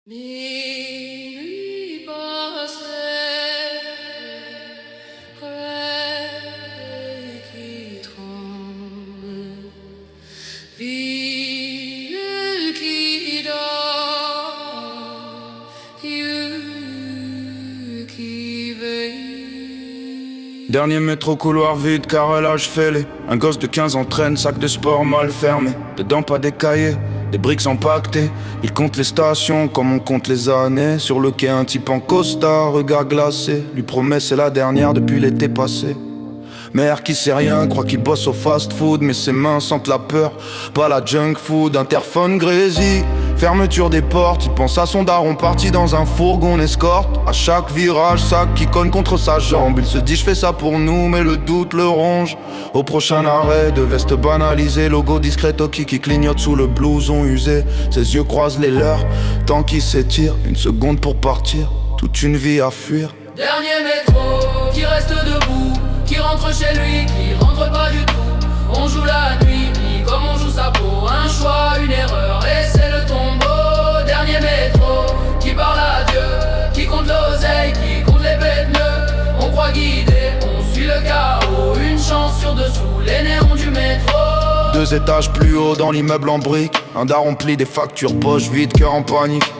Minuit passé, réveil qui tremble, ville qui dort, yeux qui veillent. Dernier métro, couloir vide, carrelage fêlé. Un gosse de 15 ans traîne, sac de sport mal fermé. Dedans pas des cahiers, des briques empaquetées. Il compte les stations comme on compte les années. Sur le quai un type en costard, regard glacé. Lui promet c'est la dernière depuis l'été passé. Mère qui sait rien, croit qu'il bosse au fast-food. Mais ses mains sentent la peur, pas la junk food. Interphone grésille, fermeture des portes. Il pense à son daron parti dans un fourgon escorte. À chaque virage, sac qui cogne contre sa jambe. Il se dit je fais ça pour nous, mais le doute le ronge. Au prochain arrêt de veste banalisée, logo discret Toki qui clignote sous le blouson usé. Ses yeux croisent les leurs, temps qui s'étire. Une seconde pour partir, toute une vie à fuir. Dernier métro qui reste debout, qui rentre chez lui, qui rentre pas du tout. On joue la nuit, comme on joue sa peau. Un choix, une erreur, et c'est le tombeau. Dernier métro qui parle à Dieu, qui compte l'oseille, qui compte les pneus. On croit guider, on suit le chaos. Une chance sur dessous, les néons du métro. 2 étages plus haut dans l'immeuble en briques. Un daron plie des factures, poche vide, cœur en panique.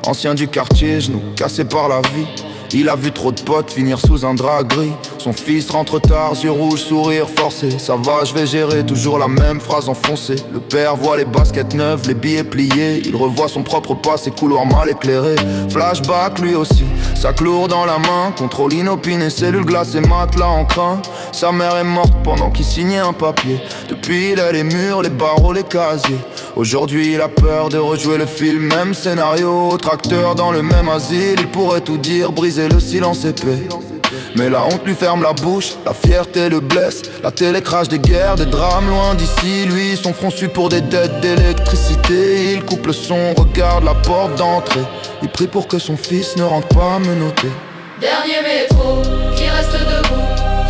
Ancien du quartier, genoux cassés par la vie. Il a vu trop de potes finir sous un drap gris. Son fils rentre tard, yeux rouges, sourire forcé. Ça va, je vais gérer, toujours la même phrase enfoncée. Le père voit les baskets neuves, les billets pliés. Il revoit son propre passé, couloir mal éclairé. Flashback lui aussi, sac lourd dans la main. Contrôle inopiné, cellules glacées, matelas en crin. Sa mère est morte pendant qu'il signait un papier. Depuis il a les murs, les barreaux, les casiers. Aujourd'hui il a peur de rejouer le film. Même scénario, autre acteur dans le même asile. Il pourrait tout dire, briser le silence épais. Mais la honte lui ferme la bouche, la fierté le blesse. La télé crache des guerres, des drames loin d'ici. Lui, son front suit pour des dettes d'électricité. Il coupe le son, regarde la porte d'entrée. Il prie pour que son fils ne rentre pas menotté. Dernier métro qui reste debout,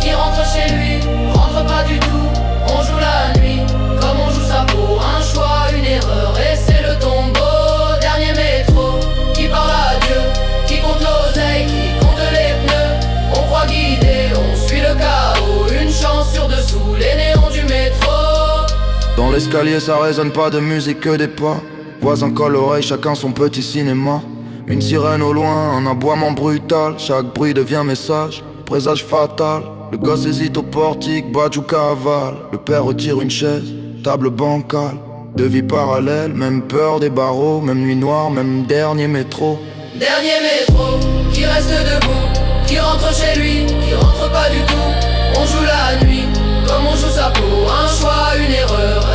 qui rentre chez lui, rentre pas du tout. On joue la nuit, comme on joue sa peau. Un choix, une erreur, et c'est le tombeau. Dernier métro qui parle à Dieu, qui compte l'oseille, qui compte les pneus. On croit guider, on suit le chaos. Une chance sur dessous, les néons du métro. Dans l'escalier ça résonne pas de musique que des pas. Voisins collent l'oreille, chacun son petit cinéma. Une sirène au loin, un aboiement brutal. Chaque bruit devient message, présage fatal. Le gosse hésite au portique, Badjou cavale. Le père retire une chaise, table bancale. 2 vies parallèles, même peur des barreaux. Même nuit noire, même dernier métro. Dernier métro qui reste debout, qui rentre chez lui, qui rentre pas du tout. On joue la nuit, comme on joue sa peau. Un choix, une erreur,